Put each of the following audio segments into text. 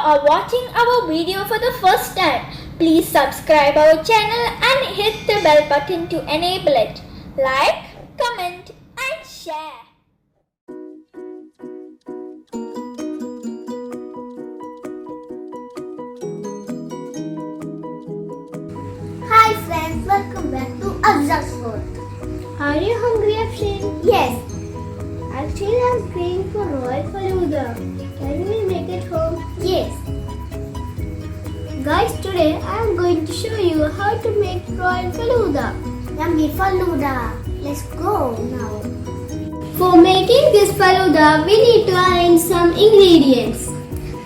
are watching our video for the first time, please subscribe our channel and hit the bell button to enable it. Like, comment and share. Hi friends, welcome back to Afza's World. Are you hungry, Afshin? Yes, Actually, I'm craving for Royal Faluda. Can we make it home? yes. Guys, today I am going to show you how to make Royal Faluda. Yummy Faluda. Let's go now. For making this Faluda, we need to arrange some ingredients.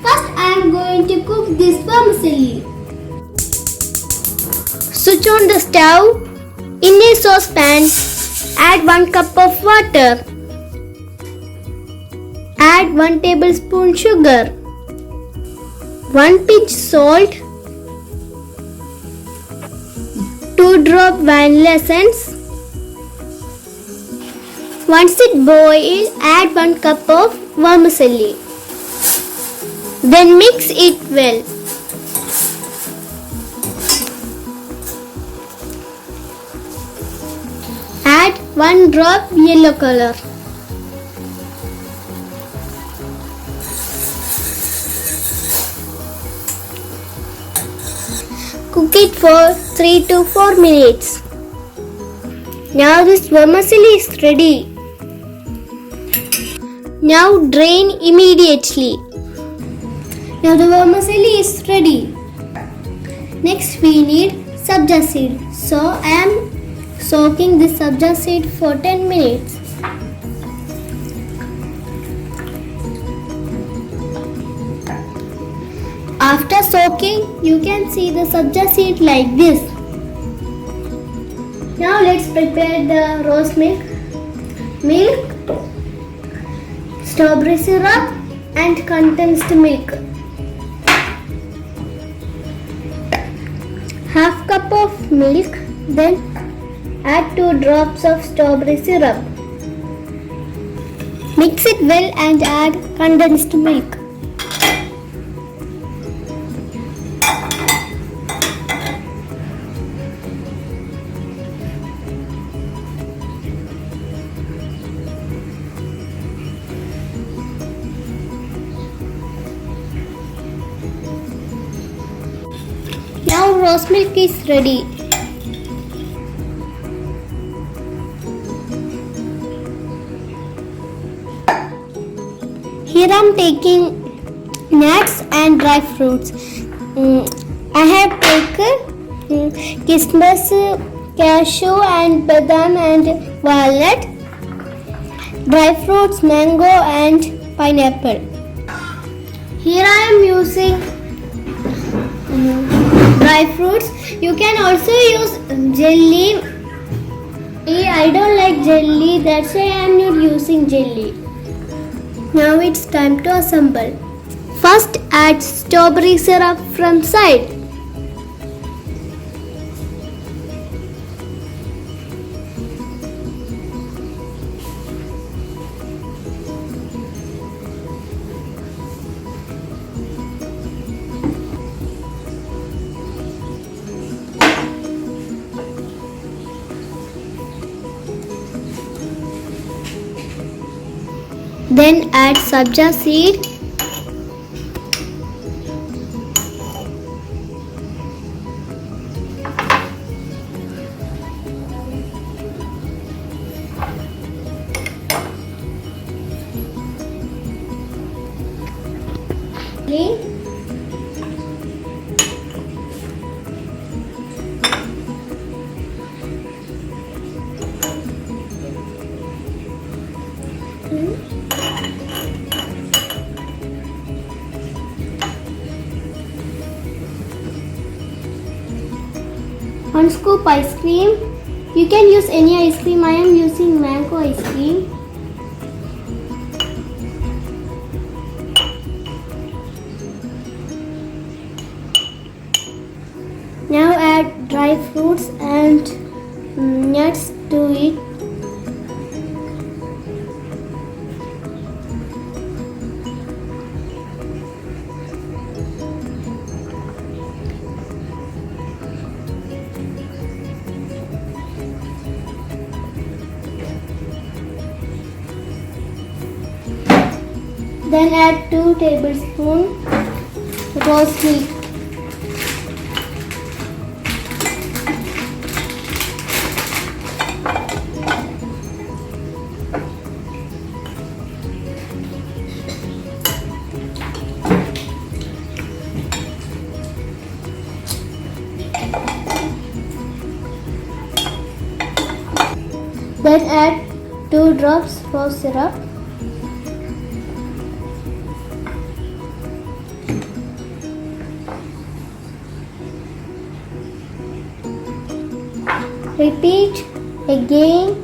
First, I am going to cook this vermicelli. Switch on the stove. In a saucepan, add 1 cup of water. Add 1 tablespoon sugar, 1 pinch salt, 2 drop vanilla essence. Once it boils, add 1 cup of vermicelli. Then mix it well. Add 1 drop yellow color. Cook it for 3 to 4 minutes. Now this vermicelli is ready. Now drain immediately. Now the vermicelli is ready. Next we need sabja seed. So I am soaking this sabja seed for 10 minutes. After soaking, you can see the sabja seed like this. Now let's prepare the rose milk, strawberry syrup and condensed milk. Half cup of milk, then add 2 drops of strawberry syrup. Mix it well and add condensed milk. Now rose milk is ready. Here I am taking nuts and dry fruits. I have taken kismis, cashew and badam and walnut, dry fruits, mango and pineapple. Here I am using dry fruits. You can also use jelly. I don't like jelly, that's why I am not using jelly. Now it's time to assemble. First add strawberry syrup from side. Then add sabja seed, one scoop ice cream. You can use any ice cream. I am using mango ice cream. Now add dry fruits and nuts to it. Then add 2 tablespoons rose milk. Then add 2 drops rose syrup. Repeat again.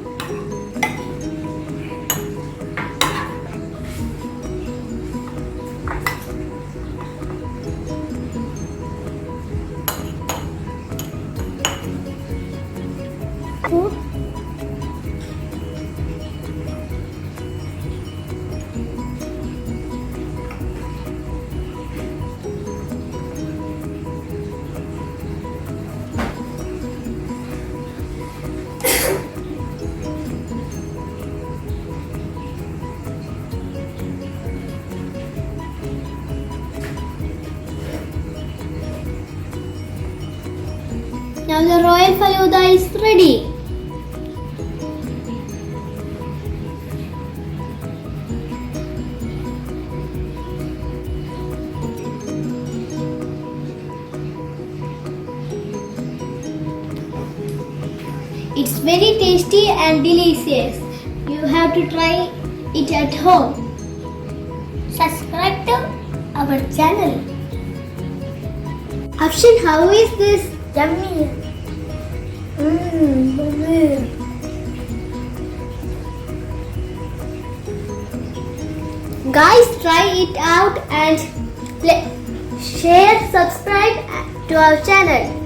Now the royal Faluda is ready. It's very tasty and delicious. You have to try it at home. Subscribe to our channel. Afshin, how is this? Yummy. Guys, try it out and share, subscribe to our channel.